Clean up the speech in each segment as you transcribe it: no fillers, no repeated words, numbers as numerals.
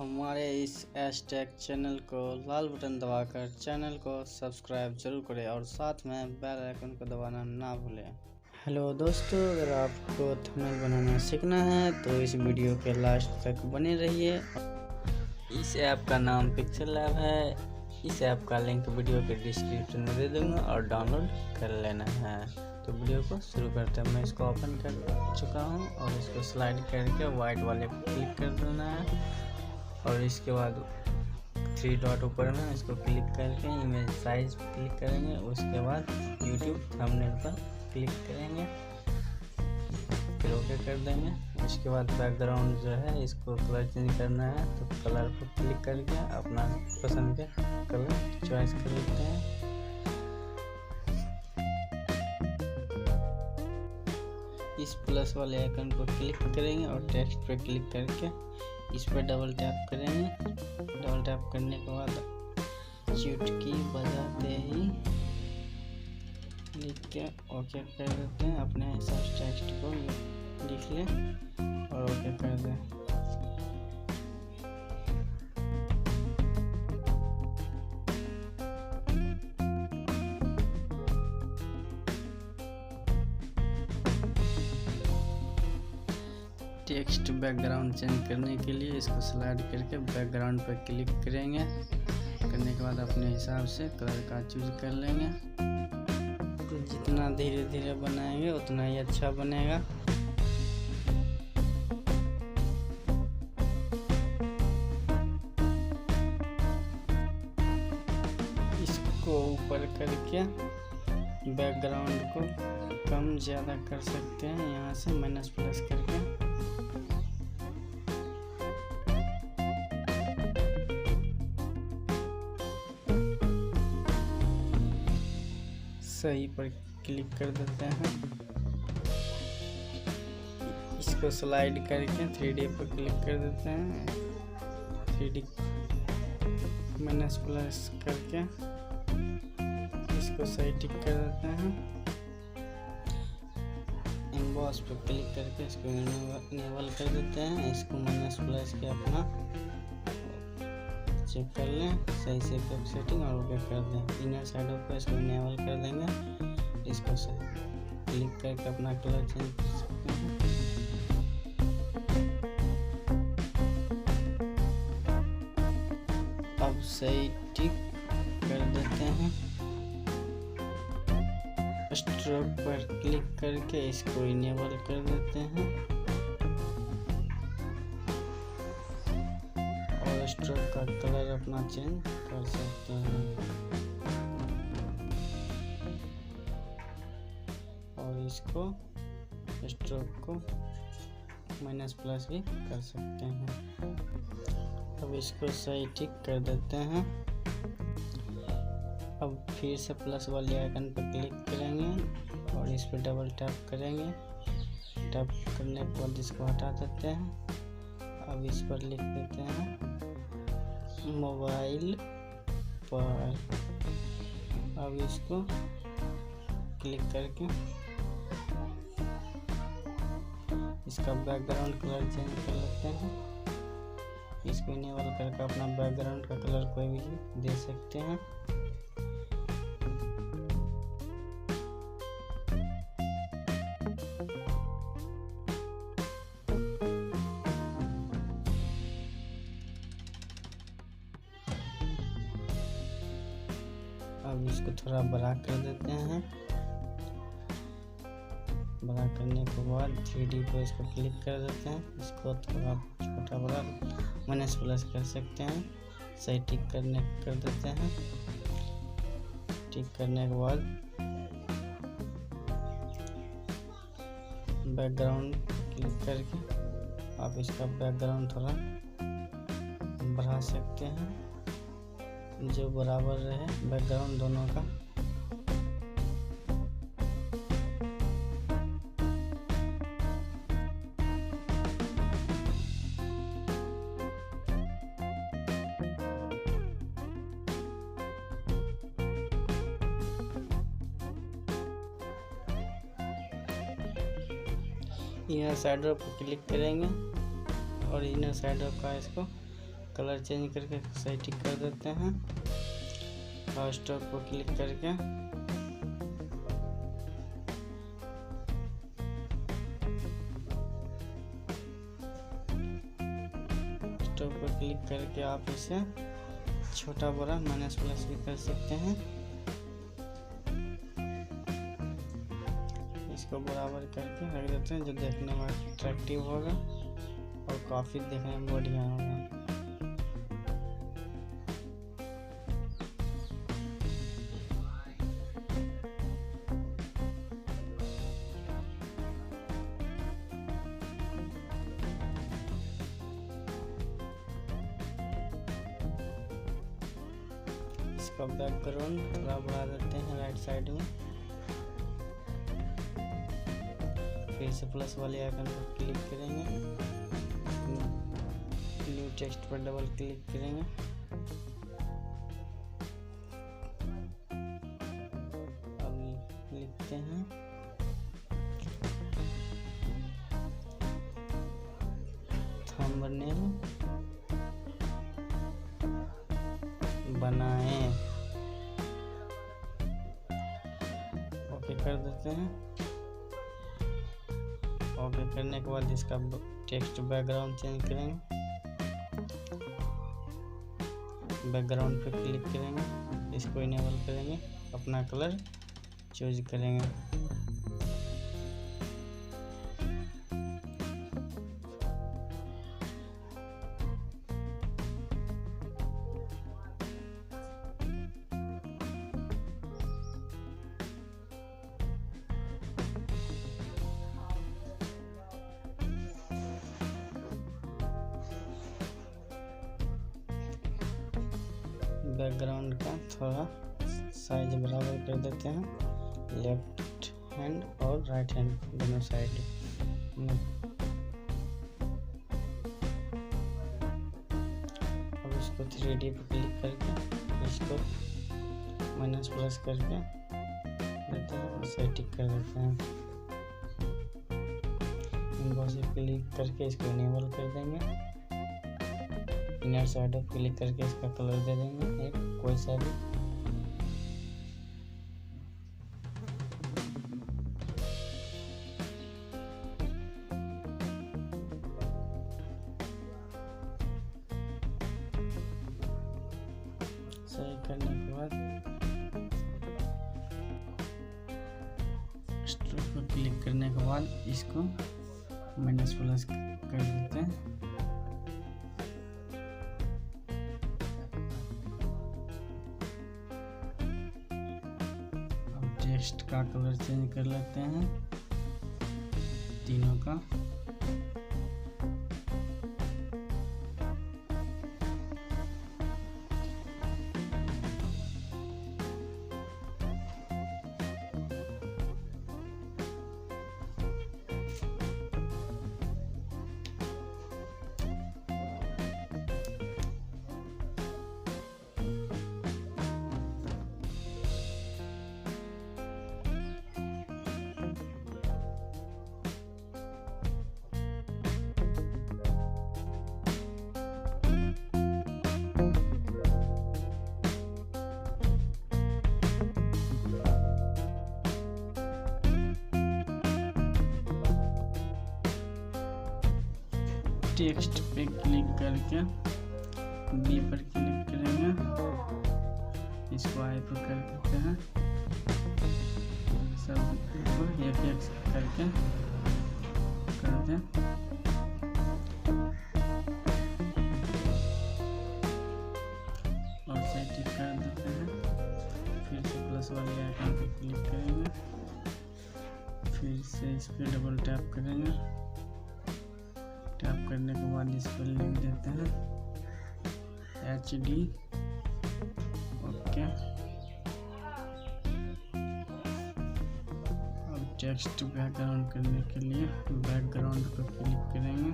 हमारे इस hashtag channel को लाल बटन दबाकर चैनल को सब्सक्राइब जरूर करें और साथ में बेल आइकन को दबाना ना भूलें। हेलो दोस्तों, अगर आपको थंबनेल बनाना सीखना है तो इस वीडियो के लास्ट तक बने रहिए। इस ऐप का नाम पिक्सल ऐप है। इस ऐप का लिंक वीडियो के डिस्क्रिप्शन में दे दूंगा और डाउनलोड कर लेना है। तो वीडियो को शुरू करते हैं। मैं इसको ओपन कर चुका हूं और इसको स्लाइड करके वाइट वाले पर क्लिक कर देना है और इसके बाद 3 डॉट ऊपर में इसको क्लिक करके इमेज साइज क्लिक करेंगे। उसके बाद यूट्यूब थंबनेल पर क्लिक करेंगे, फिर ओके कर देंगे। उसके बाद बैकग्राउंड जो है इसको कलर चेंज करना है तो कलर पर क्लिक करके अपना पसंद के कलर चॉइस कर लेते हैं। इस प्लस वाले आइकन को क्लिक करेंगे और टेक्स्ट पे क्लिक करके इस पर डबल टैप करेंगे। डबल टैप करने के बाद चुटकी बजाते ही लिख के ओके कर देते हैं। अपने हिसाब से टेक्स्ट को लिख लें और ओके कर दें। टेक्स्ट बैकग्राउंड चेंज करने के लिए इसको स्लाइड करके बैकग्राउंड पर क्लिक करेंगे। करने के बाद अपने हिसाब से कलर का चूज कर लेंगे। तो जितना धीरे धीरे बनाएंगे उतना ही अच्छा बनेगा। इसको ऊपर करके बैकग्राउंड को कम ज़्यादा कर सकते हैं, यहाँ से माइनस प्लस करके। सही पर क्लिक कर देते हैं। इसको स्लाइड करके 3D पर क्लिक कर देते हैं। 3D माइनस प्लस करके इसको सही टिक कर देते हैं। एम्बॉस पर क्लिक करके इसको इनेबल कर देते हैं। इसको माइनस प्लस के अपना चेक कर लें, सही से कप सेटिंग और ओके कर दें। इनर साइडों पर इसको इनेबल कर देंगे। इसको से क्लिक करके अपना कलर चेंज कर सकते हैं। अब सही टिक कर देते हैं। स्ट्रोक पर क्लिक करके इसको इनेबल कर देते हैं और स्ट्रोक का कलर अपना चेंज कर सकते हैं और इसको स्ट्रोक को माइनस प्लस भी कर सकते हैं। अब इसको सही टिक कर देते हैं। अब फिर से प्लस वाले आइकन पर क्लिक करेंगे और इस पर डबल टैप करेंगे। टैप करने के बाद इसको हटा देते हैं। अब इस पर लिख देते हैं मोबाइल पर। अब इसको क्लिक करके इसका बैकग्राउंड कलर चेंज कर लेते हैं। इसको इनेबल करके अपना बैकग्राउंड का कलर कोई भी दे सकते हैं। अब इसको थोड़ा बड़ा कर देते हैं। बड़ा करने के बाद 3D को इसको क्लिक कर देते हैं। इसको थोड़ा छोटा बड़ा माइनस प्लस कर सकते हैं। सही टिक कर देते हैं। टिक करने के बाद बैकग्राउंड क्लिक करके आप इसका बैकग्राउंड थोड़ा बढ़ा सकते हैं जो बराबर रहे बैकग्राउंड दोनों का। इनर साइडर पर क्लिक करेंगे और इनर साइडर का इसको कलर चेंज करके सही ठीक कर देते हैं। और स्टॉप को क्लिक करके स्टॉप को क्लिक करके आप इसे छोटा बड़ा माइनस प्लस भी कर सकते हैं। इसको बराबर करके रख देते हैं, जो देखने में अट्रैक्टिव होगा और काफ़ी देखने में बढ़िया होगा। इसका बैकग्राउंड थोड़ा बढ़ा देते हैं राइट साइड में। फिर से प्लस वाले आइकन पर क्लिक करेंगे, न्यू टेक्स्ट पर डबल क्लिक करेंगे। अब लिखते हैं थंबनेल बनाए। ओके कर देते हैं। ओके करने के बाद इसका टेक्स्ट बैकग्राउंड चेंज करेंगे। बैकग्राउंड पे क्लिक करेंगे, इसको इनेबल करेंगे, अपना कलर चूज करेंगे। बैकग्राउंड का थोड़ा साइज बराबर कर देते हैं, लेफ्ट हैंड और राइट हैंड दोनों साइड में। अब इसको 3D पे क्लिक करके इसको माइनस प्लस करके देते हैं और सही टिक कर देते हैं। इनको से क्लिक करके इसको इनेबल कर देंगे। इनर साइड पर क्लिक करके इसका कलर दे देंगे एक कोई सा भी। सही करने के बाद स्ट्रोक पर क्लिक करने के बाद इसको माइनस प्लस कर देते हैं। टेक्स्ट का कलर चेंज कर लेते हैं तीनों का। टेक्स्ट पे क्लिक करके बी पर क्लिक करेंगे, इसको आई पर कर देते हैं। सब को एक एक करके कर दें। और सेटिंग कर देते हैं। फिर से प्लस वाले आइकन पर क्लिक करेंगे, फिर से इस पर डबल टैप करेंगे। टैप करने के बाद इस पर लिख देते हैं HD। ओके, अब टेक्स्ट बैकग्राउंड करने के लिए बैकग्राउंड पर क्लिक करेंगे,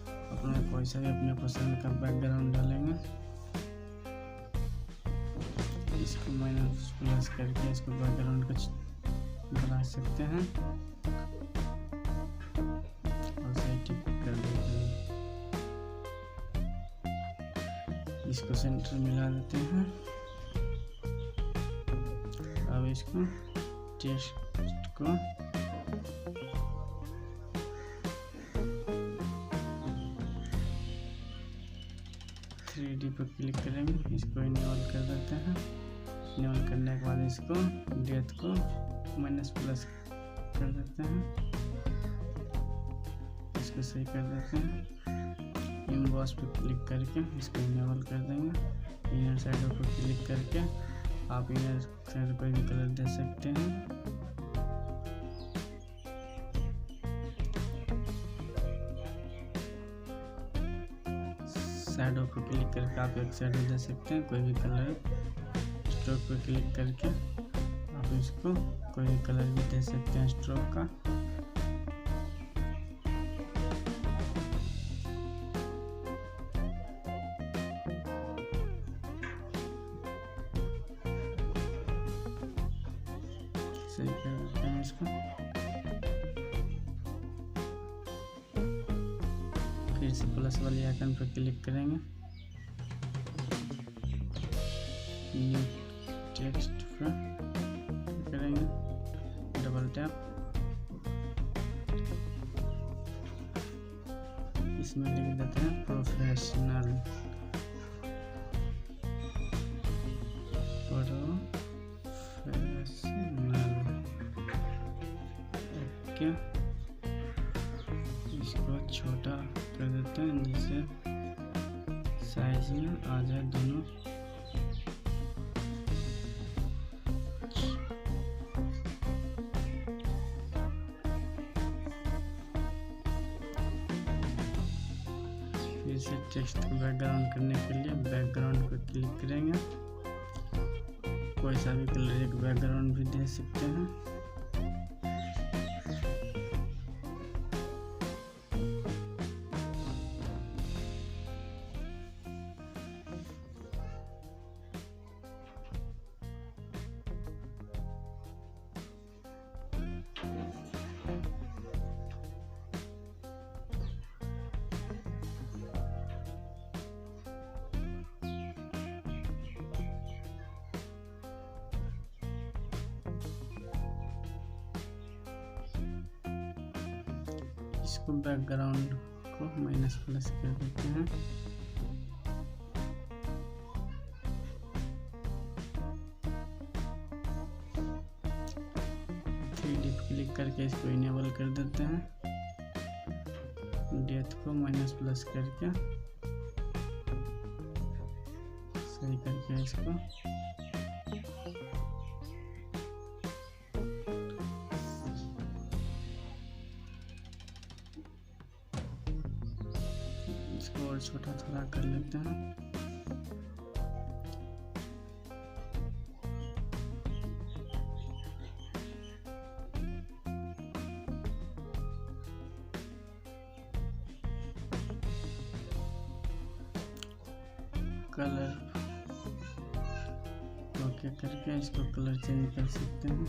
अपना कोई सा भी अपने पसंद का बैकग्राउंड डालेंगे। इसको माइनस प्लस करके इसको बैकग्राउंड को बना सकते हैं और सही टिक कर देते हैं। इसको सेंटर मिला देते हैं। अब इसको टेक्स्ट को थ्री पर क्लिक करेंगे, इसको इनेबल कर देते हैं। इनेबल करने के बाद इसको डेट को -+ कर देते हैं, इसको सही कर देते हैं। इनबॉक्स पर क्लिक करके इसको इनेबल कर देंगे। इनर साइड पर क्लिक करके आप इनर साइड कोई भी कलर दे सकते हैं। शैडो पर क्लिक करके आप एक शैडो दे सकते हैं, कोई भी कलर। स्ट्रोक पर क्लिक करके आप इसको कोई भी कलर भी दे सकते हैं स्ट्रोक का। सही कर देते हैं इसको। फिर से प्लस वाली आइकन पर क्लिक करेंगे, न्यू टेक्स्ट पर करेंगे, डबल टैप, इसमें लिख देते हैं प्रोफेशनल। ओके, इसको छोटा कर देते हैं जिससे साइज में आ जाए दोनों। फिर से टेक्स्ट को बैकग्राउंड करने के लिए बैकग्राउंड पर क्लिक करेंगे, कोई सा भी कलर एक बैकग्राउंड भी दे सकते हैं। इसको बैकग्राउंड को -+ कर देते हैं। क्लिक करके इसको इनेबल कर देते हैं। डेट को -+ करके सही करके इसको और छोटा थोड़ा कर लेते हैं। कलर ओके करके इसको कलर चेंज कर सकते हैं।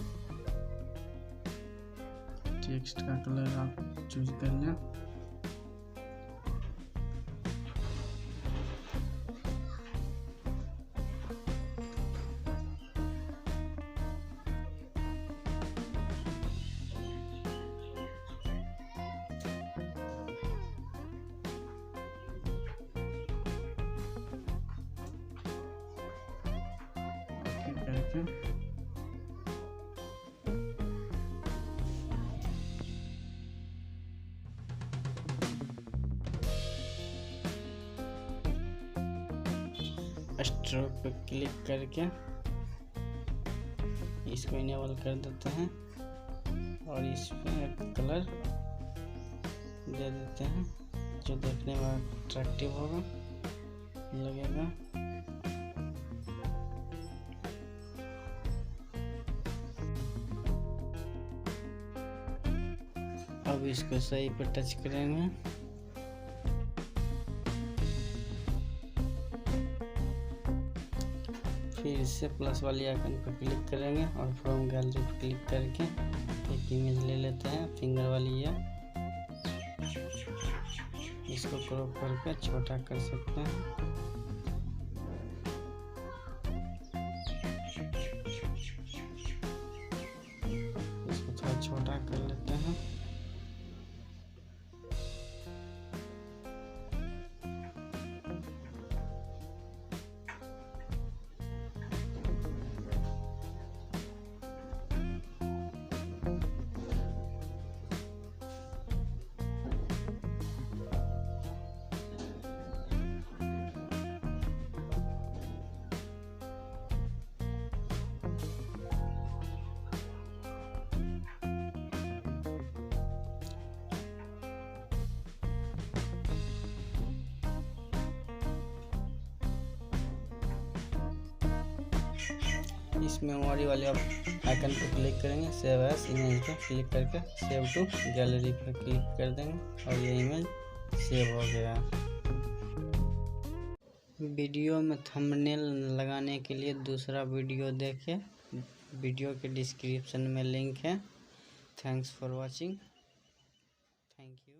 टेक्स्ट का कलर आप चूज कर लें। स्ट्रोक पर क्लिक करके इसको इनेबल कर देते हैं और इसमें कलर दे देते हैं जो देखने में अट्रैक्टिव होगा लगेगा। अब इसको सही पर टच करेंगे। फिर से प्लस वाली आइकन पर क्लिक करेंगे और फ्रॉम गैलरी पर क्लिक करके एक इमेज ले लेते हैं फिंगर वाली है। इसको क्रॉप करके छोटा कर सकते हैं। इस मेमोरी वाले आइकन पर क्लिक करेंगे, सेव एज इमेज पर क्लिक करके सेव टू गैलरी पर क्लिक कर देंगे और ये इमेज सेव हो गया। वीडियो में थंबनेल लगाने के लिए दूसरा वीडियो देखें, वीडियो के डिस्क्रिप्शन में लिंक है। Thanks for watching. Thank you.